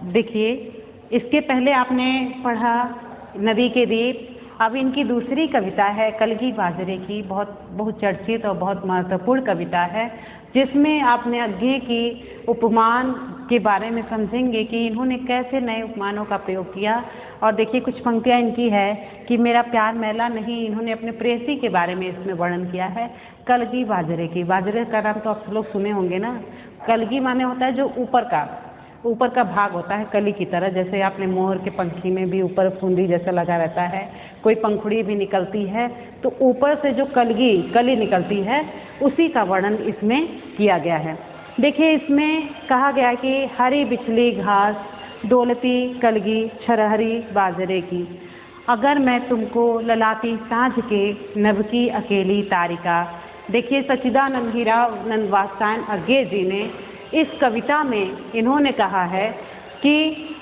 देखिए, इसके पहले आपने पढ़ा नदी के दीप। अब इनकी दूसरी कविता है कलगी बाजरे की, बहुत बहुचर्चित और बहुत महत्वपूर्ण कविता है, जिसमें आपने अज्ञे की उपमान के बारे में समझेंगे कि इन्होंने कैसे नए उपमानों का प्रयोग किया। और देखिए कुछ पंक्तियाँ इनकी है कि मेरा प्यार मैला नहीं, इन्होंने अपने प्रेयसी के बारे में इसमें वर्णन किया है। कलगी बाजरे की, बाजरे का नाम तो आप लोग सुने होंगे ना। कलगी माने होता है जो ऊपर का भाग होता है कली की तरह, जैसे आपने मोर के पंखी में भी ऊपर फुंदी जैसा लगा रहता है, कोई पंखुड़ी भी निकलती है तो ऊपर से जो कली निकलती है उसी का वर्णन इसमें किया गया है। देखिए इसमें कहा गया कि हरी बिछली घास डोलती कलगी छरहरी बाजरे की, अगर मैं तुमको ललाती साँझ के नभ की अकेली तारिका। देखिए सच्चिदानंद हीराव नंदवात्सायन अज्ञे जी ने इस कविता में इन्होंने कहा है कि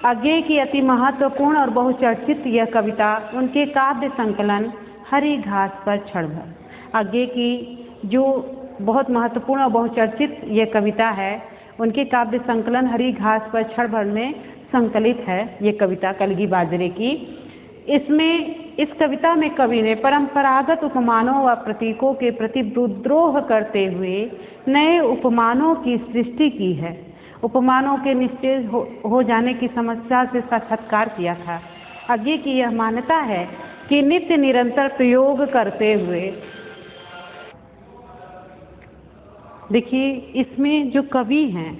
अज्ञे की अति महत्वपूर्ण और बहुचर्चित यह कविता उनके काव्य संकलन हरी घास पर क्षण भर। अज्ञे की जो बहुत महत्वपूर्ण और बहुचर्चित यह कविता है उनके काव्य संकलन हरी घास पर क्षण भर में संकलित है ये कविता कलगी बाजरे की। इसमें इस कविता में कवि ने परंपरागत उपमानों व प्रतीकों के प्रति विद्रोह करते हुए नए उपमानों की सृष्टि की है। उपमानों के निस्तेज हो जाने की समस्या से साक्षात्कार किया था। अज्ञे की यह मान्यता है कि नित्य निरंतर प्रयोग करते हुए, देखिए इसमें जो कवि हैं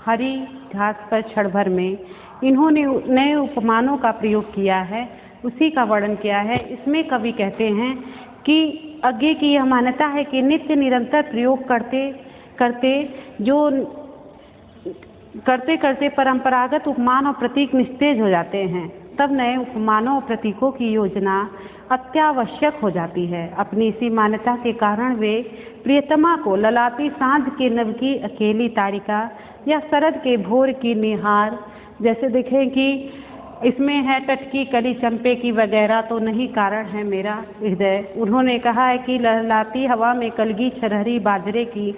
हरी घास पर क्षण भर में इन्होंने नए उपमानों का प्रयोग किया है, उसी का वर्णन किया है। इसमें कवि कहते हैं कि अज्ञे की यह मान्यता है कि नित्य निरंतर प्रयोग करते करते परंपरागत उपमान और प्रतीक निस्तेज हो जाते हैं, तब नए उपमानों और प्रतीकों की योजना अत्यावश्यक हो जाती है। अपनी इसी मान्यता के कारण वे प्रियतमा को ललाती साँझ के नभ की अकेली तारिका या शरद के भोर की निहार, जैसे देखें कि इसमें है टटकी कली चंपे की वगैरह तो नहीं कारण है मेरा हृदय। उन्होंने कहा है कि लहलाती हवा में कलगी छरहरी बाजरे की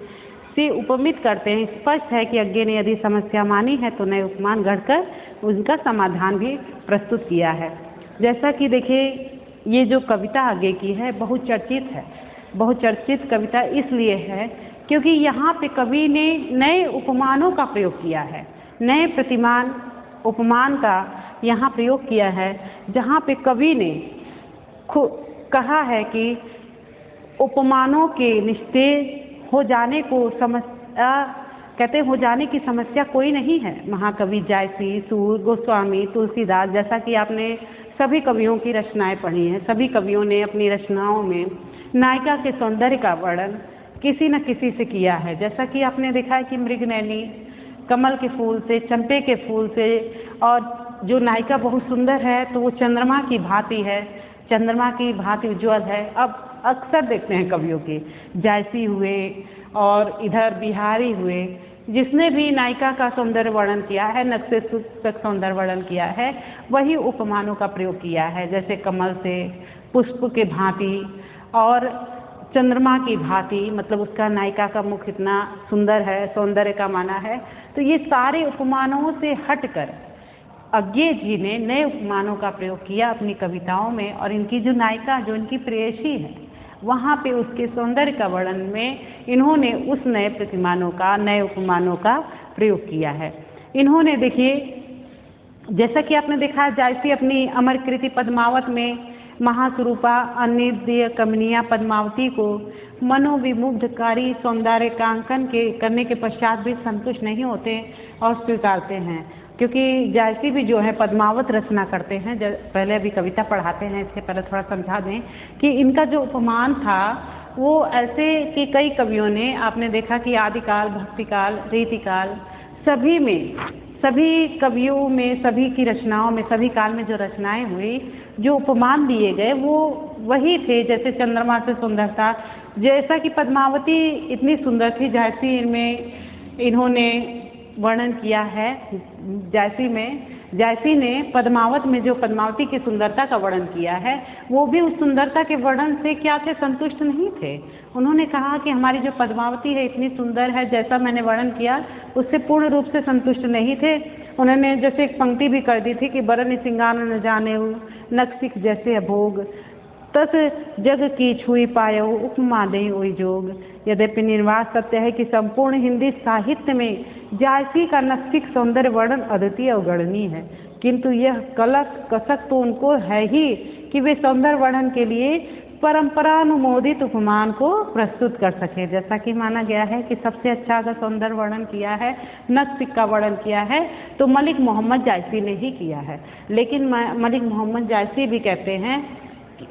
से उपमित करते हैं। स्पष्ट है कि अज्ञे ने यदि समस्या मानी है तो नए उपमान गढ़कर उनका समाधान भी प्रस्तुत किया है। जैसा कि देखिए ये जो कविता अज्ञे की है बहुचर्चित है। बहुचर्चित कविता इसलिए है क्योंकि यहाँ पे कवि ने नए उपमानों का प्रयोग किया है, नए उपमान का यहाँ प्रयोग किया है, जहाँ पे कवि ने कहा है कि उपमानों के निस्तेज हो जाने को समस्या कहते हो जाने की समस्या कोई नहीं है। महाकवि जायसी, सूर, गोस्वामी, तुलसीदास, जैसा कि आपने सभी कवियों की रचनाएं पढ़ी हैं, सभी कवियों ने अपनी रचनाओं में नायिका के सौंदर्य का वर्णन किसी न किसी से किया है। जैसा कि आपने देखा है कि मृगनयनी कमल के फूल से, चंपे के फूल से, और जो नायिका बहुत सुंदर है तो वो चंद्रमा की भांति है, चंद्रमा की भांति उज्ज्वल है। अब अक्सर देखते हैं कवियों के जायसी हुए और इधर बिहारी हुए, जिसने भी नायिका का सौंदर्य वर्णन किया है, नक्शे तक सौंदर्य वर्णन किया है, वही उपमानों का प्रयोग किया है। जैसे कमल से, पुष्प के भांति और चंद्रमा की भांति, मतलब उसका नायिका का मुख इतना सुंदर है, सौंदर्य का माना है। तो ये सारे उपमानों से हटकर अज्ञे जी ने नए उपमानों का प्रयोग किया अपनी कविताओं में, और इनकी जो नायिका, जो इनकी प्रेयसी है, वहाँ पे उसके सौंदर्य का वर्णन में इन्होंने उस नए उपमानों का प्रयोग किया है। इन्होंने देखिए जैसा कि आपने देखा जायसी अपनी अमर कृति पद्मावत में महास्वरूपा अनिर्दय कमनीया पद्मावती को मनोविमुग्धकारी सौंदर्यकांकन करने के पश्चात भी संतुष्ट नहीं होते और स्वीकारते हैं, क्योंकि जायसी भी जो है पद्मावत रचना करते हैं। पहले अभी कविता पढ़ाते हैं, इसके पहले थोड़ा समझा दें कि इनका जो उपमान था वो ऐसे कि कई कवियों ने, आपने देखा कि आदिकाल, भक्तिकाल, रीतिकाल, सभी कवियों में, सभी की रचनाओं में, सभी काल में जो रचनाएं हुई, जो उपमान दिए गए वो वही थे। जैसे चंद्रमा से सुंदरता, जैसा कि पद्मावती इतनी सुंदर थी, जायसी में इन्होंने वर्णन किया है। जायसी ने पद्मावत में जो पद्मावती की सुंदरता का वर्णन किया है, वो भी उस सुंदरता के वर्णन से क्या थे, संतुष्ट नहीं थे। उन्होंने कहा कि हमारी जो पद्मावती है इतनी सुंदर है, जैसा मैंने वर्णन किया उससे पूर्ण रूप से संतुष्ट नहीं थे। उन्होंने जैसे एक पंक्ति भी कर दी थी कि बरन सिंगार न जाने नक्सिक जैसे अभोग तस जग की छुई पायो उपमा दे ओई जोग। यद्यपि निर्वात सत्य है कि संपूर्ण हिंदी साहित्य में जायसी का नक्सिक सौंदर्य वर्णन अद्वितीय अवगणनीय है, किंतु यह कसक तो उनको है ही कि वे सौंदर्य वर्णन के लिए परंपरानुमोदित उपमान को प्रस्तुत कर सके। जैसा कि माना गया है कि सबसे अच्छा अगर सौंदर्य वर्णन किया है, नक्सिक का वर्णन किया है तो मलिक मोहम्मद जायसी ने ही किया है। लेकिन मलिक मोहम्मद जायसी भी कहते हैं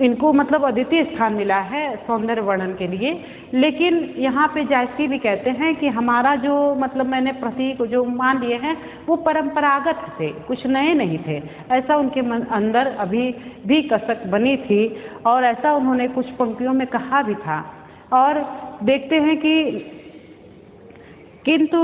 इनको मतलब अद्वितीय स्थान मिला है सौंदर्य वर्णन के लिए। लेकिन यहाँ पे जायसी भी कहते हैं कि हमारा जो मतलब मैंने प्रतीक जो मान लिए हैं वो परंपरागत थे, कुछ नए नहीं थे, ऐसा उनके अंदर अभी भी कसक बनी थी और ऐसा उन्होंने कुछ पंक्तियों में कहा भी था। और देखते हैं कि किंतु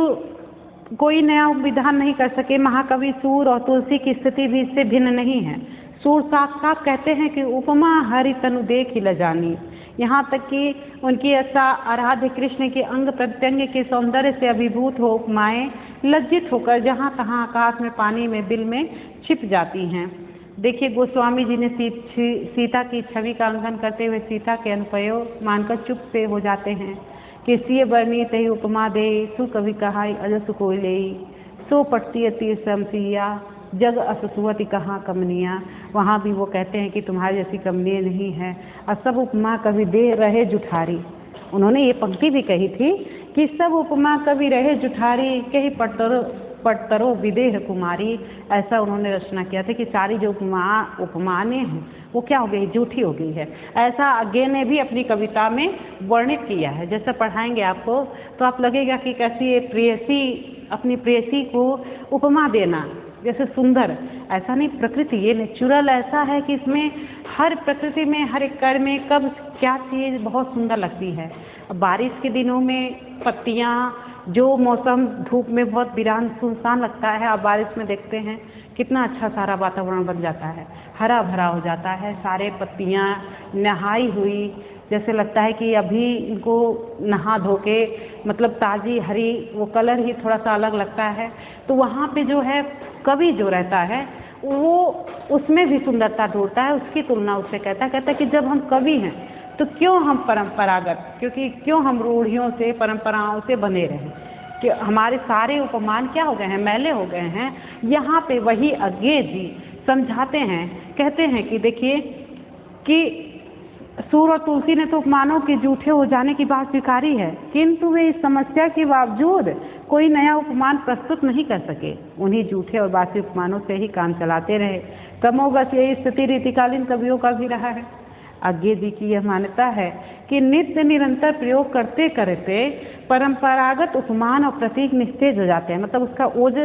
कोई नया विधान नहीं कर सके। महाकवि सूर और तुलसी की स्थिति भी इससे भिन्न नहीं है। सूर साफ साफ कहते हैं कि उपमा हरि तनु देख ही लजानी, यहाँ तक कि उनकी ऐसा आराध्य कृष्ण के अंग प्रत्यंग के सौंदर्य से अभिभूत हो उपमाएं लज्जित होकर जहाँ तहाँ आकाश में पानी में बिल में छिप जाती हैं। देखिए गोस्वामी जी ने सीता की छवि का अंकन करते हुए सीता के अनुपयो मानकर चुप से हो जाते हैं कि सिय बरनी तही उपमा दे सु कवि कहाई अजस कोई ले सो पटती तीर समसिया जग असुवती कहाँ कमनिया। वहाँ भी वो कहते हैं कि तुम्हारी जैसी कमनीय नहीं है और सब उपमा कवि दे रहे जुठारी। उन्होंने ये पंक्ति भी कही थी कि सब उपमा कवि रहे जुठारी कही पटतरो विदेह कुमारी। ऐसा उन्होंने रचना किया था कि सारी जो उपमाएं हैं वो क्या हो गई, झूठी हो गई है। ऐसा आगे ने भी अपनी कविता में वर्णित किया है। जैसे पढ़ाएंगे आपको तो आप लगेगा कि कैसी प्रेयसी अपनी प्रेयसी को उपमा देना जैसे सुंदर, ऐसा नहीं। प्रकृति ये नेचुरल ऐसा है कि इसमें हर प्रकृति में हर एक कर्म में कब क्या चीज़ बहुत सुंदर लगती है। बारिश के दिनों में पत्तियाँ जो मौसम धूप में बहुत वीरान सुनसान लगता है, आप बारिश में देखते हैं कितना अच्छा सारा वातावरण बन जाता है, हरा भरा हो जाता है, सारे पत्तियाँ नहाई हुई जैसे लगता है कि अभी इनको नहा धो के मतलब ताज़ी हरी वो कलर ही थोड़ा सा अलग लगता है। तो वहाँ पे जो है कवि जो रहता है वो उसमें भी सुंदरता ढूंढता है। उसकी तुलना उससे कहता है कि जब हम कवि हैं तो क्यों हम परंपरागत, क्योंकि क्यों हम रूढ़ियों से परंपराओं से बने रहें कि हमारे सारे उपमान क्या हो गए हैं, मैले हो गए हैं। यहाँ पे वही अज्ञे जी समझाते हैं, कहते हैं कि देखिए कि सूर और तुलसी ने तो उपमानों के जूठे हो जाने की बात स्वीकारी है, किंतु वे इस समस्या के बावजूद कोई नया उपमान प्रस्तुत नहीं कर सके। उन्हीं जूठे और बासी उपमानों से ही काम चलाते रहे। क्रमोगत यही स्थिति रीतिकालीन कवियों का भी रहा है। आज्ञे जी की यह मान्यता है कि नित्य निरंतर प्रयोग करते करते परंपरागत उपमान और प्रतीक निस्तेज हो जाते हैं, मतलब उसका ओज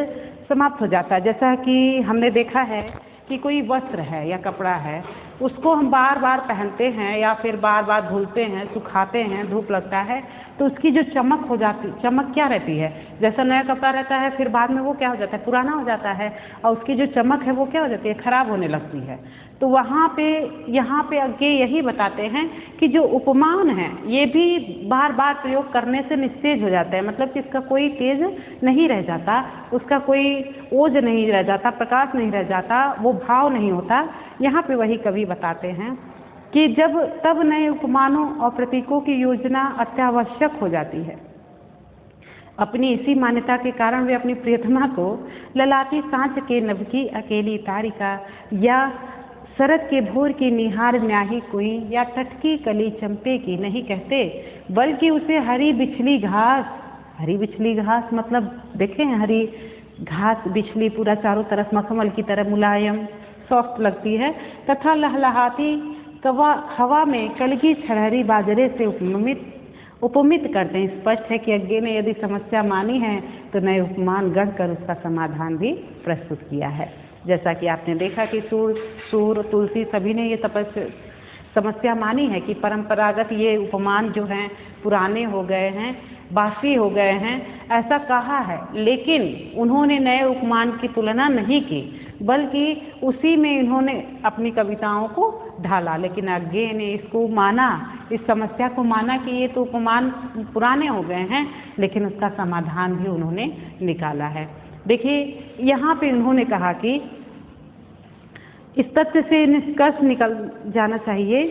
समाप्त हो जाता है। जैसा कि हमने देखा है कि कोई वस्त्र है या कपड़ा है, उसको हम बार बार पहनते हैं या फिर बार बार धुलते हैं, सुखाते हैं, धूप लगता है तो उसकी जो चमक हो जाती, चमक क्या रहती है, जैसा नया कपड़ा रहता है फिर बाद में वो क्या हो जाता है, पुराना हो जाता है और उसकी जो चमक है वो क्या हो जाती है, खराब होने लगती है। तो वहाँ पे यहाँ पे आगे यही बताते हैं कि जो उपमान है ये भी बार बार प्रयोग करने से निस्तेज हो जाता है, मतलब कि इसका कोई तेज नहीं रह जाता, उसका कोई ओज नहीं रह जाता, प्रकाश नहीं रह जाता, वो भाव नहीं होता। यहाँ पे वही कवि बताते हैं कि जब तब नए उपमानों और प्रतीकों की योजना अत्यावश्यक हो जाती है। अपनी इसी मान्यता के कारण वे अपनी प्रियतमा को ललाटी सांच के नभ की अकेली तारिका या शरद के भोर की निहार न्याही कोई या टटकी कली चंपे की नहीं कहते, बल्कि उसे हरी बिछली घास, हरी बिछली घास मतलब देखें हरी घास बिछली पूरा चारों तरफ मखमल की तरह मुलायम सॉफ्ट लगती है, तथा लहलहाती हवा में कलगी छरहरी बाजरे से उपमित करते हैं। स्पष्ट है कि अज्ञे ने यदि समस्या मानी है तो नए उपमान गढ़कर उसका समाधान भी प्रस्तुत किया है। जैसा कि आपने देखा कि सूर तुलसी सभी ने ये समस्या मानी है कि परंपरागत ये उपमान जो हैं पुराने हो गए हैं, बासी हो गए हैं, ऐसा कहा है। लेकिन उन्होंने नए उपमान की तुलना नहीं की, बल्कि उसी में इन्होंने अपनी कविताओं को ढाला। लेकिन आज्ञे ने इसको माना, इस समस्या को माना कि ये तो उपमान पुराने हो गए हैं, लेकिन उसका समाधान भी उन्होंने निकाला है। देखिए यहाँ पे उन्होंने कहा कि इस तथ्य से निष्कर्ष निकल जाना चाहिए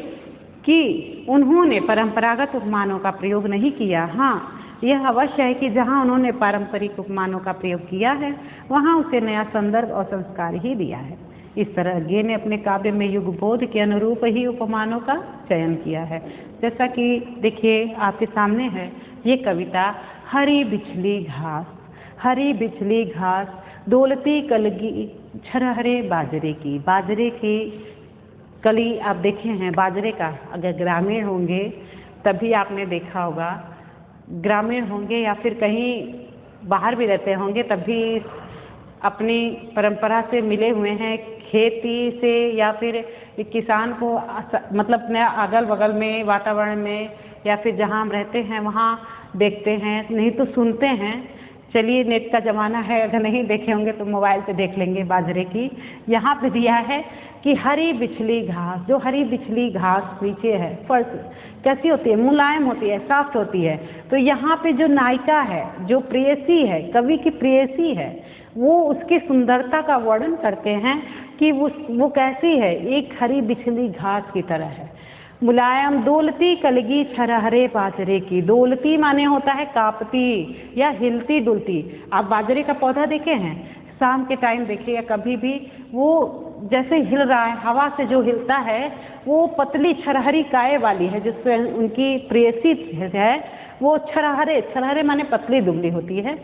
कि उन्होंने परंपरागत उपमानों का प्रयोग नहीं किया। हाँ, यह अवश्य है कि जहाँ उन्होंने पारंपरिक उपमानों का प्रयोग किया है वहाँ उसे नया संदर्भ और संस्कार ही दिया है। इस तरह गे ने अपने काव्य में युगबोध के अनुरूप ही उपमानों का चयन किया है। जैसा कि देखिए आपके सामने है ये कविता, हरी बिछली घास, हरी बिछली घास डोलती कलगी छरहरे बाजरे की। बाजरे की कली आप देखे हैं, बाजरे का अगर ग्रामीण होंगे तभी आपने देखा होगा, ग्रामीण होंगे या फिर कहीं बाहर भी रहते होंगे तब भी अपनी परंपरा से मिले हुए हैं, खेती से या फिर किसान को मतलब अपने अगल बगल में वातावरण में या फिर जहाँ हम रहते हैं वहाँ देखते हैं, नहीं तो सुनते हैं। चलिए नेट का ज़माना है, अगर नहीं देखे होंगे तो मोबाइल पे देख लेंगे। बाजरे की यहाँ पे दिया है कि हरी बिछली घास, जो हरी बिछली घास नीचे है फर्श कैसी होती है, मुलायम होती है, सॉफ्ट होती है। तो यहाँ पे जो नायिका है, जो प्रेयसी है, कवि की प्रेयसी है, वो उसकी सुंदरता का वर्णन करते हैं कि वो कैसी है, एक हरी बिछली घास की तरह है, मुलायम डोलती कलगी छरहरे बाजरे की। डोलती माने होता है कांपती या हिलती डुलती। आप बाजरे का पौधा देखे हैं, शाम के टाइम देखिए या कभी भी, वो जैसे हिल रहा है, हवा से जो हिलता है वो पतली छरहरी काए वाली है, जिससे उनकी प्रेयसी है वो छरहरे, छरहरे माने पतली दुबली होती है।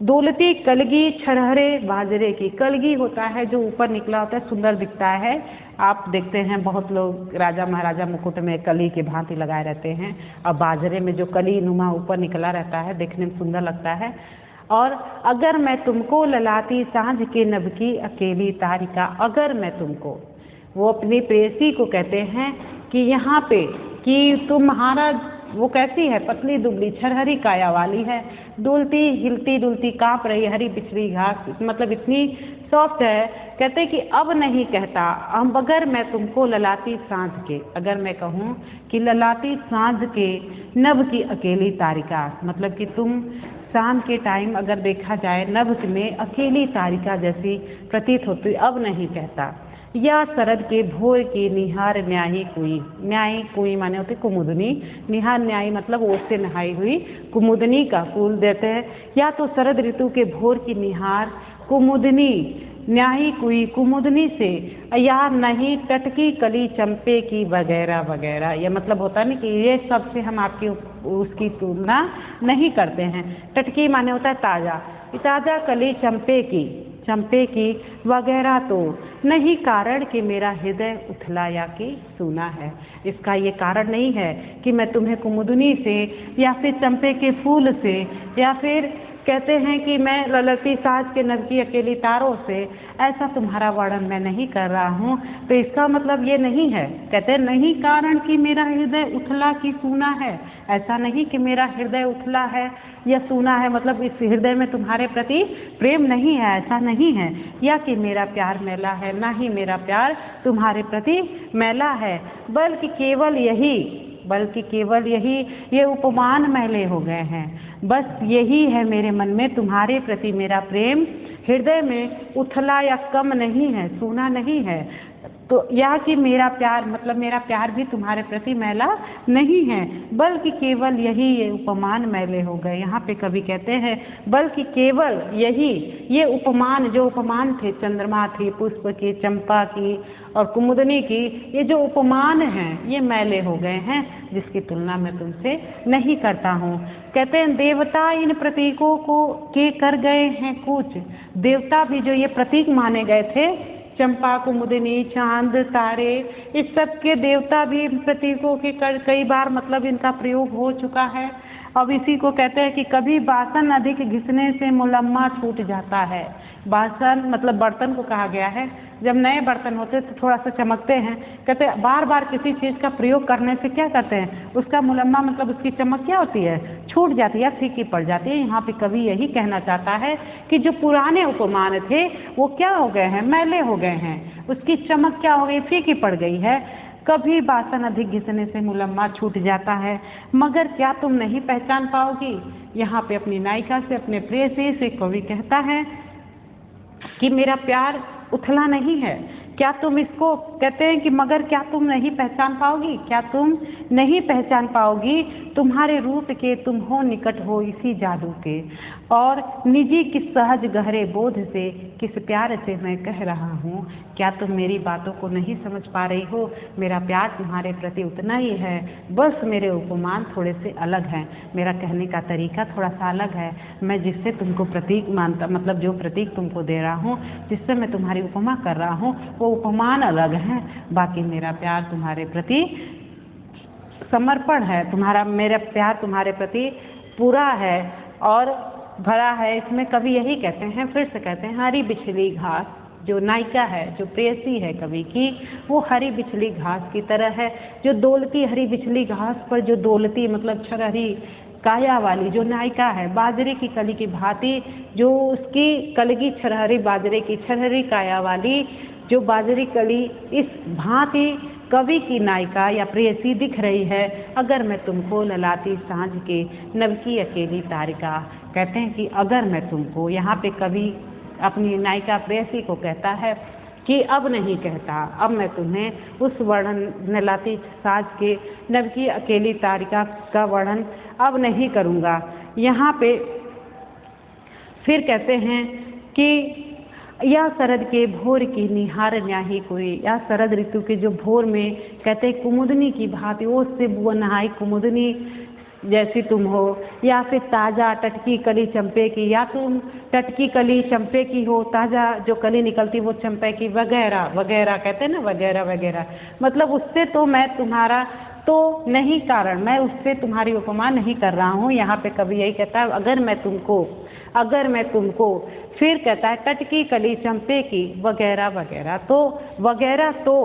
डोलती कलगी छरहरे बाजरे की। कलगी होता है जो ऊपर निकला होता है, सुंदर दिखता है। आप देखते हैं बहुत लोग राजा महाराजा मुकुट में कली की भांति लगाए रहते हैं, और बाजरे में जो कली नुमा ऊपर निकला रहता है देखने में सुंदर लगता है। और अगर मैं तुमको ललाती सांझ के नभ की अकेली तारिका, अगर मैं तुमको, वो अपनी प्रेयसी को कहते हैं कि यहाँ पे कि तुम्हारा वो कैसी है, पतली दुबली छरहरी काया वाली है, डुलती हिलती डुलती कांप रही हरी बिछली घास, मतलब इतनी सॉफ्ट है। कहते कि अब नहीं कहता, अब अगर मैं तुमको ललाती सांझ के, अगर मैं कहूँ कि ललाती सांझ के नभ की अकेली तारिका, मतलब कि तुम शाम के टाइम अगर देखा जाए नभ में अकेली तारिका जैसी प्रतीत होती, अब नहीं कहता। या शरद के भोर की निहार न्याही कुई, न्याही कुई माने होती कुमुदनी, निहार न्याही मतलब ओस से नहाई हुई कुमुदनी का फूल देते हैं। या तो शरद ऋतु के भोर की निहार कुमुदनी, न्याही कुई कुमुदनी से, या नहीं टटकी कली चंपे की वगैरह वगैरह। यह मतलब होता नहीं कि ये सब से हम आपकी उसकी तुलना नहीं करते हैं। टटकी माने होता है ताज़ा, ताज़ा कली चंपे की वगैरह तो नहीं कारण कि मेरा हृदय उथला या कि सूना है। इसका ये कारण नहीं है कि मैं तुम्हें कुमुदनी से या फिर चंपे के फूल से या फिर कहते हैं कि मैं ललती साज के नभ की अकेली तारों से, ऐसा तुम्हारा वर्णन मैं नहीं कर रहा हूँ। तो इसका मतलब ये नहीं है, कहते हैं नहीं कारण कि मेरा हृदय उथला कि सूना है। ऐसा नहीं कि मेरा हृदय उथला है या सूना है, मतलब इस हृदय में तुम्हारे प्रति प्रेम नहीं है, ऐसा नहीं है। या कि मेरा प्यार मैला है, ना ही मेरा प्यार तुम्हारे प्रति मैला है, बल्कि केवल यही ये उपमान मैले हो गए हैं। बस यही है मेरे मन में तुम्हारे प्रति मेरा प्रेम, हृदय में उथला या कम नहीं है, सूना नहीं है। तो यह कि मेरा प्यार मतलब मेरा प्यार भी तुम्हारे प्रति मैला नहीं है, बल्कि केवल यही ये उपमान मैले हो गए। यहाँ पे कवि कहते हैं बल्कि केवल यही ये उपमान, जो उपमान थे चंद्रमा थी, पुष्प की, चंपा की और कुमुदनी की, ये जो उपमान हैं ये मैले हो गए हैं, जिसकी तुलना मैं तुमसे नहीं करता हूँ। कहते हैं देवता इन प्रतीकों को के कर गए हैं कूच। देवता भी जो ये प्रतीक माने गए थे, चंपा कुमुदनी चांद तारे, इस सब के देवता भी प्रतीकों के कई बार मतलब इनका प्रयोग हो चुका है। अब इसी को कहते हैं कि कभी बासन अधिक घिसने से मुलम्मा छूट जाता है। बासन मतलब बर्तन को कहा गया है, जब नए बर्तन होते तो थोड़ा सा चमकते हैं, कहते हैं बार बार किसी चीज़ का प्रयोग करने से क्या करते हैं, उसका मुलम्मा मतलब उसकी चमक क्या होती है, छूट जाती है, फीकी पड़ जाती है। यहाँ पे कवि यही कहना चाहता है कि जो पुराने उपमान थे वो क्या हो गए हैं, मैले हो गए हैं, उसकी चमक क्या हो गई, फीकी पड़ गई है। कभी बासन अधिक घिसने से मुलम्मा छूट जाता है, मगर क्या तुम नहीं पहचान पाओगी। यहाँ पे अपनी नायिका से, अपने प्रेयसी से कवि कहता है कि मेरा प्यार उथला नहीं है। क्या तुम इसको कहते हैं कि मगर क्या तुम नहीं पहचान पाओगी, क्या तुम नहीं पहचान पाओगी, तुम्हारे रूप के तुम हो निकट हो इसी जादू के, और निजी किस सहज गहरे बोध से किस प्यार से मैं कह रहा हूँ। क्या तुम मेरी बातों को नहीं समझ पा रही हो? मेरा प्यार तुम्हारे प्रति उतना ही है, बस मेरे उपमान थोड़े से अलग हैं, मेरा कहने का तरीका थोड़ा सा अलग है। मैं जिससे तुमको प्रतीक मानता, मतलब जो प्रतीक तुमको दे रहा हूँ, जिससे मैं तुम्हारी उपमा कर रहा हूँ, वो उपमान अलग है। बाकी मेरा प्यार तुम्हारे प्रति समर्पण है, मेरा प्यार तुम्हारे प्रति पूरा है और भरा है। इसमें कवि यही कहते हैं, फिर से कहते हैं, हरी बिछली घास, जो नायिका है, जो प्रेयसी है कवि की, वो हरी बिछली घास की तरह है, जो दौलती हरी बिछली घास पर जो दौलती मतलब छरहरी काया वाली जो नायिका है, बाजरे की कली की भांति, जो उसकी कलगी छरहरी बाजरे की छरहरी काया वाली जो बाजरी कली इस भांति कवि की नायिका या प्रेयसी दिख रही है। अगर मैं तुमको ललाती सांझ के नभ की अकेली तारिका, कहते हैं कि अगर मैं तुमको, यहाँ पे कवि अपनी नायिका प्रेयसी को कहता है कि अब नहीं कहता, अब मैं तुम्हें उस वर्णन ललाती सांझ के नभ की अकेली तारिका का वर्णन अब नहीं करूँगा। यहाँ पे फिर कहते हैं कि या शरद के भोर की निहार न्याही कोई, या शरद ऋतु के जो भोर में कहते हैं कुमुदनी की भांति, ओस से बुआ नहाई कुमुदनी जैसी तुम हो, या फिर ताज़ा टटकी कली चंपे की, या तुम टटकी कली चंपे की हो, ताज़ा जो कली निकलती वो चंपे की, वगैरह वगैरह, कहते हैं ना वगैरह वगैरह, मतलब उससे तो मैं तुम्हारा तो नहीं कारण, मैं उससे तुम्हारी उपमा नहीं कर रहा हूँ। यहाँ पे कभी यही कहता है, अगर मैं तुमको, फिर कहता है टटकी कली चंपे की वगैरह वगैरह, तो वगैरह तो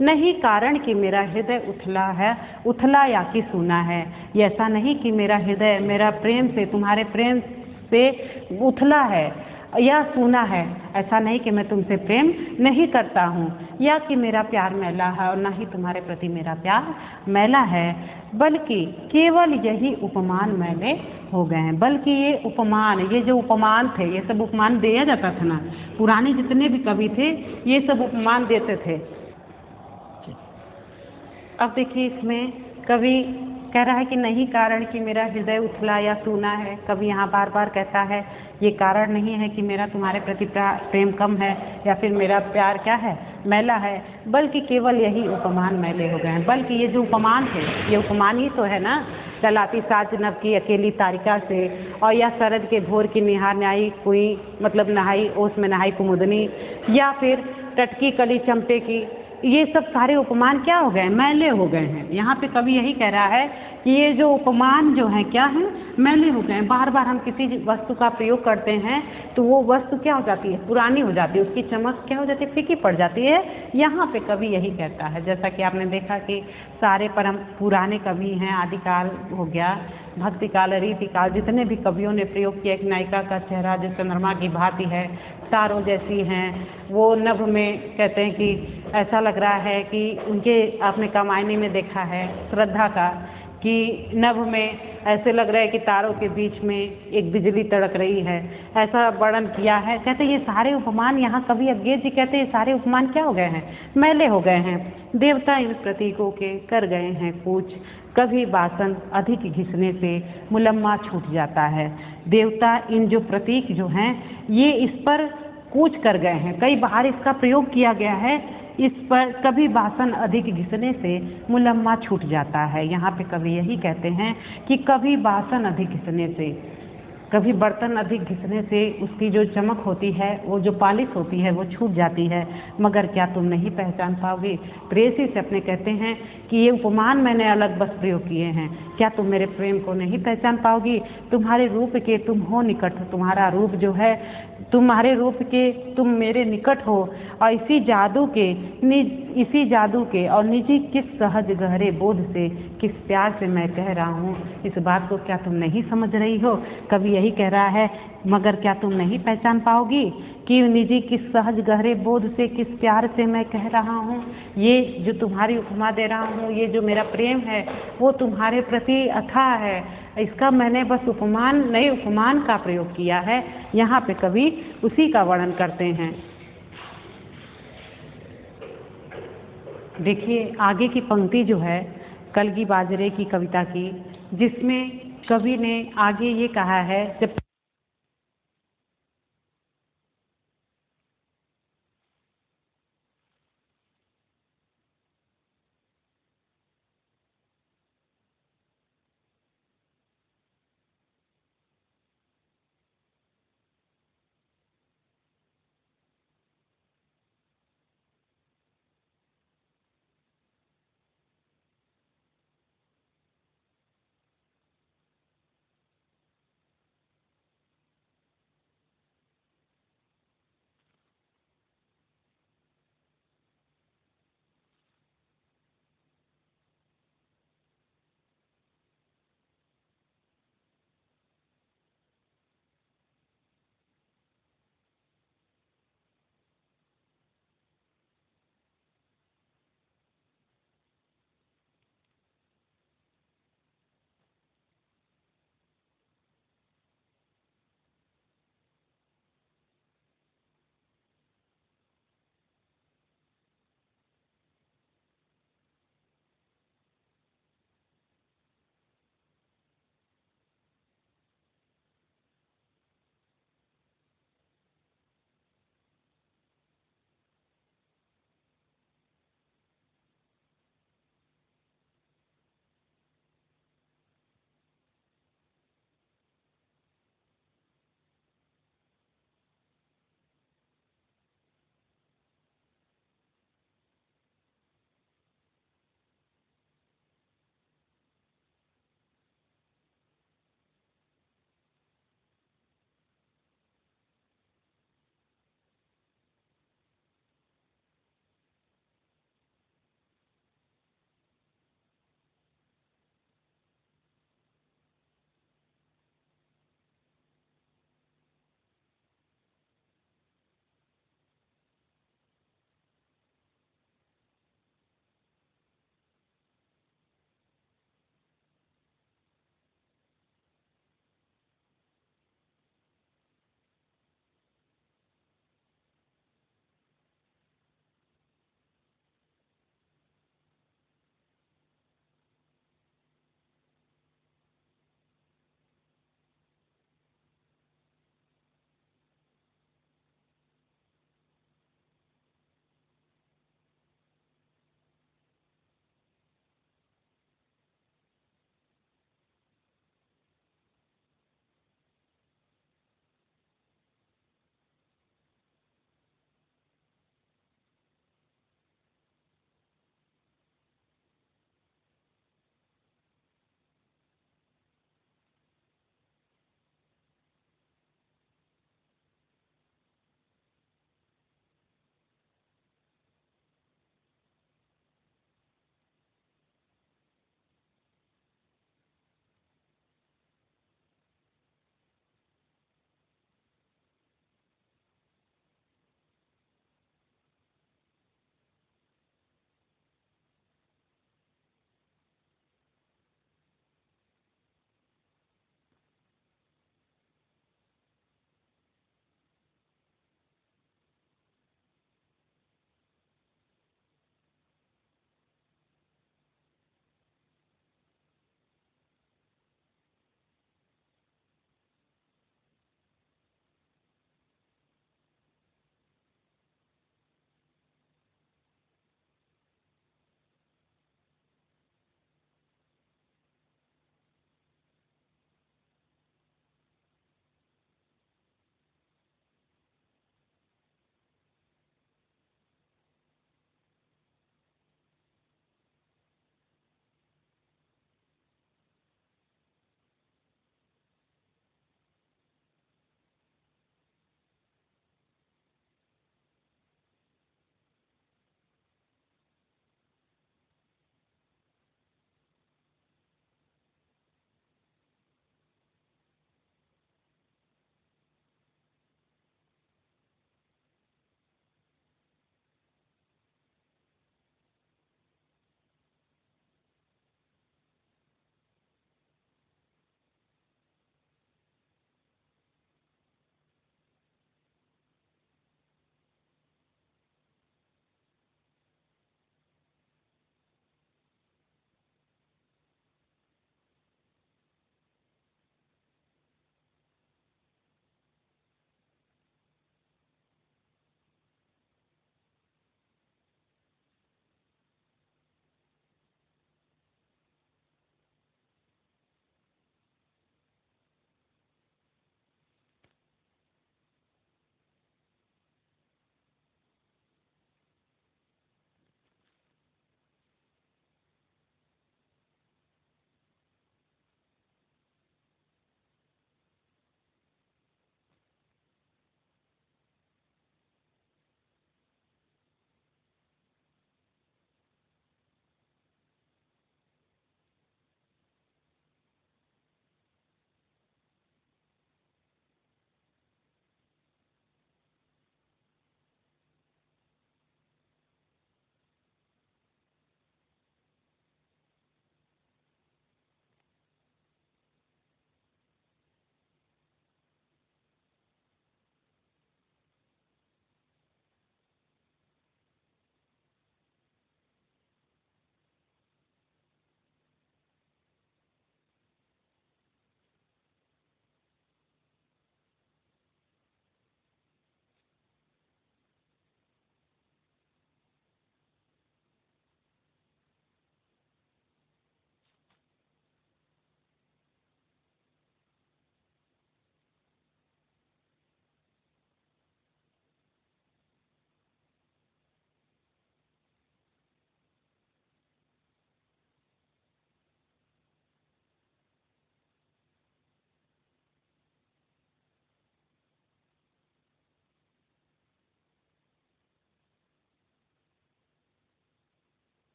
नहीं कारण कि मेरा हृदय उथला है, उथला या कि सूना है। ये ऐसा नहीं कि मेरा हृदय मेरा प्रेम से, तुम्हारे प्रेम से उथला है या सूना है, ऐसा नहीं कि मैं तुमसे प्रेम नहीं करता हूँ, या कि मेरा प्यार मैला है और ना ही तुम्हारे प्रति मेरा प्यार मैला है, बल्कि केवल यही उपमान मैले हो गए हैं। बल्कि ये उपमान, ये जो उपमान थे, ये सब उपमान दिया जाता था ना, पुराने जितने भी कवि थे ये सब उपमान देते थे। अब देखिए इसमें कवि कह रहा है कि नहीं कारण कि मेरा हृदय उथला या सूना है। कवि यहाँ बार बार कहता है ये कारण नहीं है कि मेरा तुम्हारे प्रति प्रेम कम है या फिर मेरा प्यार क्या है, मैला है, बल्कि केवल यही उपमान मैले हो गए हैं। बल्कि ये जो उपमान थे, ये उपमान ही तो है ना, ललाती साज नभ की अकेली तारिका से, और या शरद के भोर की निहार न्याई कोई, मतलब नहाई ओस में नहाई कुमुदनी, या फिर टटकी कली चंपे की, ये सब सारे उपमान क्या हो गए, मैले हो गए हैं। यहाँ पे कवि यही कह रहा है कि ये जो उपमान जो हैं क्या हैं, मैले हो गए हैं। बार बार हम किसी वस्तु का प्रयोग करते हैं तो वो वस्तु क्या हो जाती है, पुरानी हो जाती है, उसकी चमक क्या हो जाती है, फीकी पड़ जाती है। यहाँ पे कवि यही कहता है, जैसा कि आपने देखा कि सारे परम पुराने कवि हैं, आदिकाल हो गया, भक्तिकाल, रीतिकाल, जितने भी कवियों ने प्रयोग किया, एक नायिका का चेहरा जो चंद्रमा की भांति है, तारों जैसी हैं, वो नभ में कहते हैं कि ऐसा लग रहा है कि उनके, आपने कामायनी में देखा है श्रद्धा का, कि नभ में ऐसे लग रहा है कि तारों के बीच में एक बिजली तड़क रही है, ऐसा वर्णन किया है। कहते हैं ये सारे उपमान, यहाँ कवि अज्ञेय जी कहते हैं ये सारे उपमान क्या हो गए हैं, मैले हो गए हैं। देवता इन प्रतीकों के कर गए हैं कूच, कभी बासन अधिक घिसने से मुलम्मा छूट जाता है। देवता इन जो प्रतीक जो हैं ये इस पर कूच कर गए हैं, कई बार इसका प्रयोग किया गया है, इस पर कभी बासन अधिक घिसने से मुलम्मा छूट जाता है। यहाँ पे कवि यही कहते हैं कि कभी बासन अधिक घिसने से, कभी बर्तन अधिक घिसने से उसकी जो चमक होती है, वो जो पालिश होती है वो छूट जाती है, मगर क्या तुम नहीं पहचान पाओगे। प्रेयसी से अपने कहते हैं कि ये उपमान मैंने अलग बस प्रयोग किए हैं, क्या तुम मेरे प्रेम को नहीं पहचान पाओगी। तुम्हारे रूप के तुम हो निकट, तुम्हारा रूप जो है, तुम्हारे रूप के तुम मेरे निकट हो, और इसी जादू के और निजी किस सहज गहरे बोध से, किस प्यार से मैं कह रहा हूँ, इस बात को क्या तुम नहीं समझ रही हो। कवि यही यही कह रहा है, मगर क्या तुम नहीं पहचान पाओगी कि निजी किस सहज गहरे बोध से, किस प्यार से मैं कह रहा हूँ। ये जो तुम्हारी उपमा दे रहा हूँ, ये जो मेरा प्रेम है वो तुम्हारे प्रति अथाह है। इसका मैंने बस उपमान नए उपमान का प्रयोग किया है। यहाँ पे कवि उसी का वर्णन करते हैं। देखिए आगे की पंक्ति जो है कलगी बाजरे की कविता की, जिसमें कवि ने आगे ये कहा है, जब